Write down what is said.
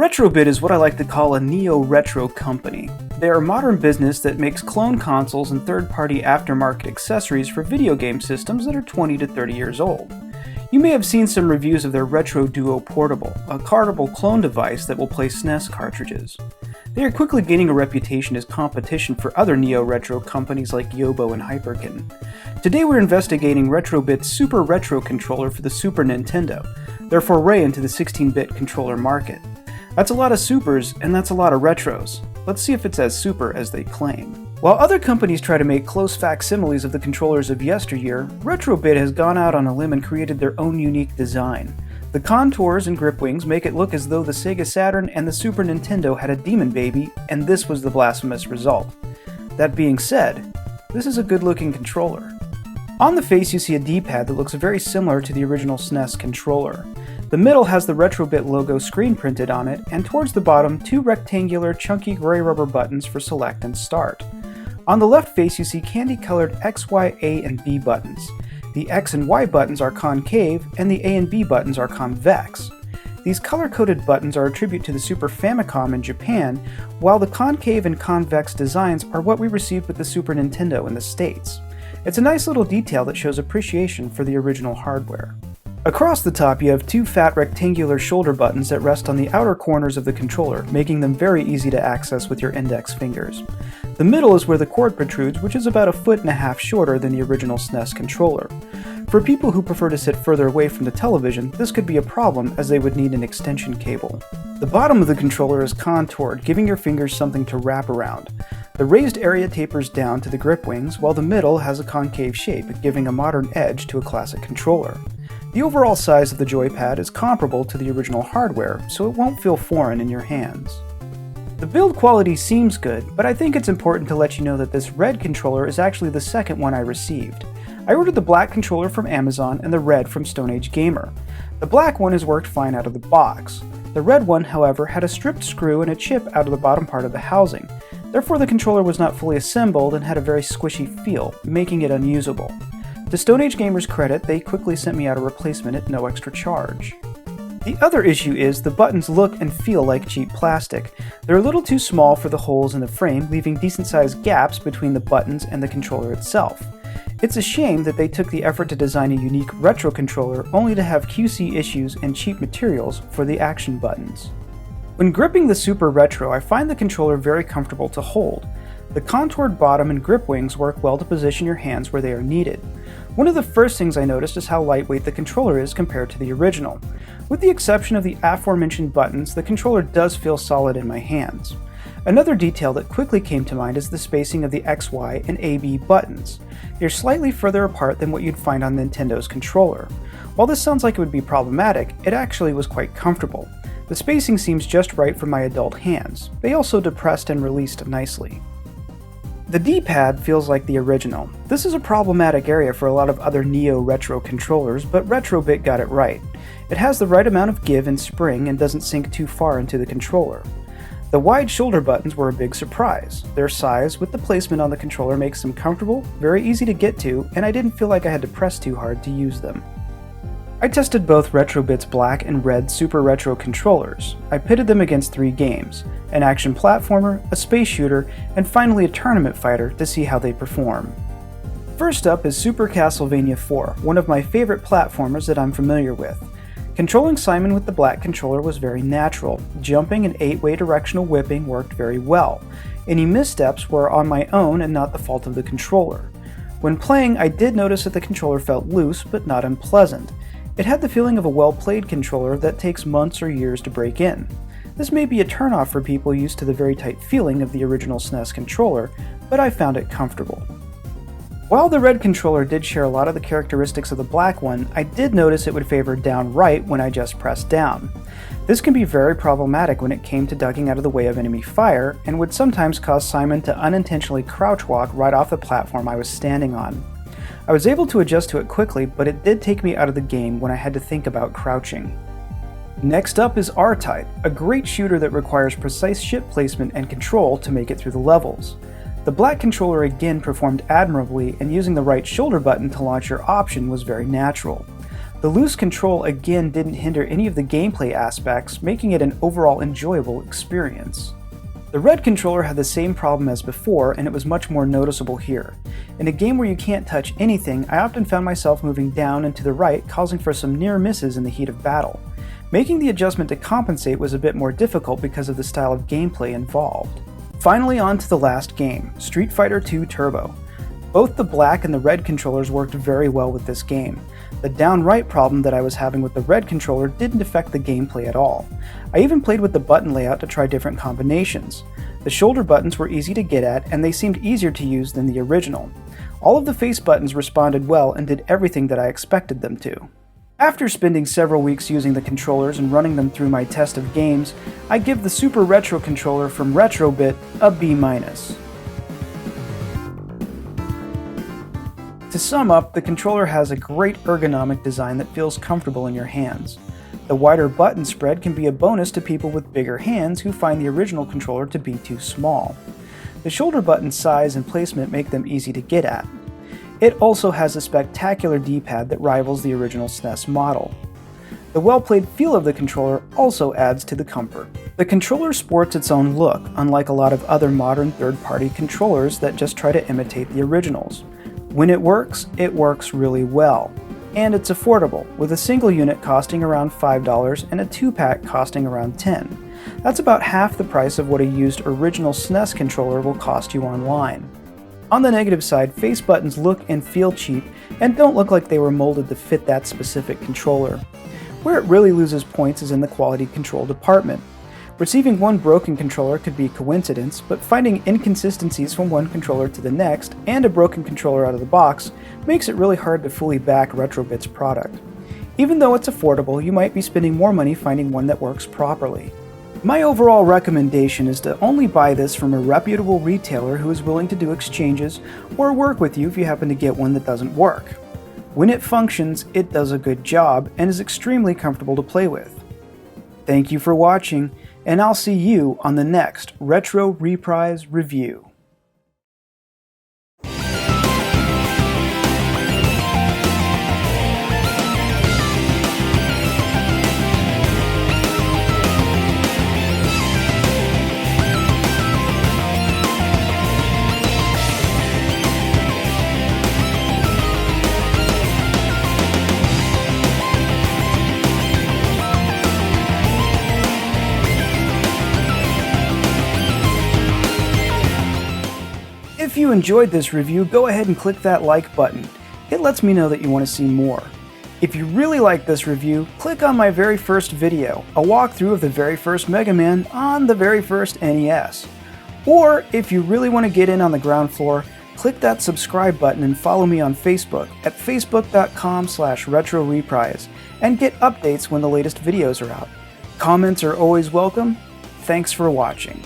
Retrobit is what I like to call a neo-retro company. They are a modern business that makes clone consoles and third-party aftermarket accessories for video game systems that are 20 to 30 years old. You may have seen some reviews of their Retro Duo Portable, a cardable clone device that will play SNES cartridges. They are quickly gaining a reputation as competition for other neo-retro companies like Yobo and Hyperkin. Today we're investigating Retrobit's Super Retro controller for the Super Nintendo, their foray into the 16-bit controller market. That's a lot of supers, and that's a lot of retros. Let's see if it's as super as they claim. While other companies try to make close facsimiles of the controllers of yesteryear, Retrobit has gone out on a limb and created their own unique design. The contours and grip wings make it look as though the Sega Saturn and the Super Nintendo had a demon baby, and this was the blasphemous result. That being said, this is a good-looking controller. On the face you see a D-pad that looks very similar to the original SNES controller. The middle has the Retrobit logo screen printed on it, and towards the bottom, two rectangular, chunky gray rubber buttons for select and start. On the left face you see candy-colored X, Y, A, and B buttons. The X and Y buttons are concave, and the A and B buttons are convex. These color-coded buttons are a tribute to the Super Famicom in Japan, while the concave and convex designs are what we received with the Super Nintendo in the States. It's a nice little detail that shows appreciation for the original hardware. Across the top you have two fat rectangular shoulder buttons that rest on the outer corners of the controller, making them very easy to access with your index fingers. The middle is where the cord protrudes, which is about 1.5 feet shorter than the original SNES controller. For people who prefer to sit further away from the television, this could be a problem as they would need an extension cable. The bottom of the controller is contoured, giving your fingers something to wrap around. The raised area tapers down to the grip wings, while the middle has a concave shape, giving a modern edge to a classic controller. The overall size of the joypad is comparable to the original hardware, so it won't feel foreign in your hands. The build quality seems good, but I think it's important to let you know that this red controller is actually the second one I received. I ordered the black controller from Amazon and the red from Stone Age Gamer. The black one has worked fine out of the box. The red one, however, had a stripped screw and a chip out of the bottom part of the housing. Therefore the controller was not fully assembled and had a very squishy feel, making it unusable. To Stone Age Gamer's credit, they quickly sent me out a replacement at no extra charge. The other issue is the buttons look and feel like cheap plastic. They're a little too small for the holes in the frame, leaving decent-sized gaps between the buttons and the controller itself. It's a shame that they took the effort to design a unique retro controller only to have QC issues and cheap materials for the action buttons. When gripping the Super Retro, I find the controller very comfortable to hold. The contoured bottom and grip wings work well to position your hands where they are needed. One of the first things I noticed is how lightweight the controller is compared to the original. With the exception of the aforementioned buttons, the controller does feel solid in my hands. Another detail that quickly came to mind is the spacing of the X, Y, and AB buttons. They're slightly further apart than what you'd find on Nintendo's controller. While this sounds like it would be problematic, it actually was quite comfortable. The spacing seems just right for my adult hands. They also depressed and released nicely. The D-pad feels like the original. This is a problematic area for a lot of other neo-retro controllers, but Retrobit got it right. It has the right amount of give and spring and doesn't sink too far into the controller. The wide shoulder buttons were a big surprise. Their size, with the placement on the controller, makes them comfortable, very easy to get to, and I didn't feel like I had to press too hard to use them. I tested both Retrobit's black and red Super Retro controllers. I pitted them against 3 games, an action platformer, a space shooter, and finally a tournament fighter to see how they perform. First up is Super Castlevania IV, one of my favorite platformers that I'm familiar with. Controlling Simon with the black controller was very natural. Jumping and 8-way directional whipping worked very well. Any missteps were on my own and not the fault of the controller. When playing, I did notice that the controller felt loose, but not unpleasant. It had the feeling of a well-played controller that takes months or years to break in. This may be a turnoff for people used to the very tight feeling of the original SNES controller, but I found it comfortable. While the red controller did share a lot of the characteristics of the black one, I did notice it would favor down right when I just pressed down. This can be very problematic when it came to ducking out of the way of enemy fire, and would sometimes cause Simon to unintentionally crouch walk right off the platform I was standing on. I was able to adjust to it quickly, but it did take me out of the game when I had to think about crouching. Next up is R-Type, a great shooter that requires precise ship placement and control to make it through the levels. The black controller again performed admirably, and using the right shoulder button to launch your option was very natural. The loose control again didn't hinder any of the gameplay aspects, making it an overall enjoyable experience. The red controller had the same problem as before, and it was much more noticeable here. In a game where you can't touch anything, I often found myself moving down and to the right, causing for some near misses in the heat of battle. Making the adjustment to compensate was a bit more difficult because of the style of gameplay involved. Finally, on to the last game, Street Fighter II Turbo. Both the black and the red controllers worked very well with this game. The down-right problem that I was having with the red controller didn't affect the gameplay at all. I even played with the button layout to try different combinations. The shoulder buttons were easy to get at, and they seemed easier to use than the original. All of the face buttons responded well and did everything that I expected them to. After spending several weeks using the controllers and running them through my test of games, I give the Super Retro controller from Retrobit a B-. To sum up, the controller has a great ergonomic design that feels comfortable in your hands. The wider button spread can be a bonus to people with bigger hands who find the original controller to be too small. The shoulder button size and placement make them easy to get at. It also has a spectacular D-pad that rivals the original SNES model. The well-played feel of the controller also adds to the comfort. The controller sports its own look, unlike a lot of other modern third-party controllers that just try to imitate the originals. When it works really well. And it's affordable, with a single unit costing around $5 and a 2-pack costing around $10. That's about half the price of what a used original SNES controller will cost you online. On the negative side, face buttons look and feel cheap and don't look like they were molded to fit that specific controller. Where it really loses points is in the quality control department. Receiving one broken controller could be coincidence, but finding inconsistencies from one controller to the next, and a broken controller out of the box, makes it really hard to fully back Retrobit's product. Even though it's affordable, you might be spending more money finding one that works properly. My overall recommendation is to only buy this from a reputable retailer who is willing to do exchanges or work with you if you happen to get one that doesn't work. When it functions, it does a good job and is extremely comfortable to play with. Thank you for watching, and I'll see you on the next Retro Reprise review. If you enjoyed this review, go ahead and click that like button. It lets me know that you want to see more. If you really like this review, click on my very first video, a walkthrough of the very first Mega Man on the very first NES. Or, if you really want to get in on the ground floor, click that subscribe button and follow me on Facebook at facebook.com/retroreprise and get updates when the latest videos are out. Comments are always welcome. Thanks for watching.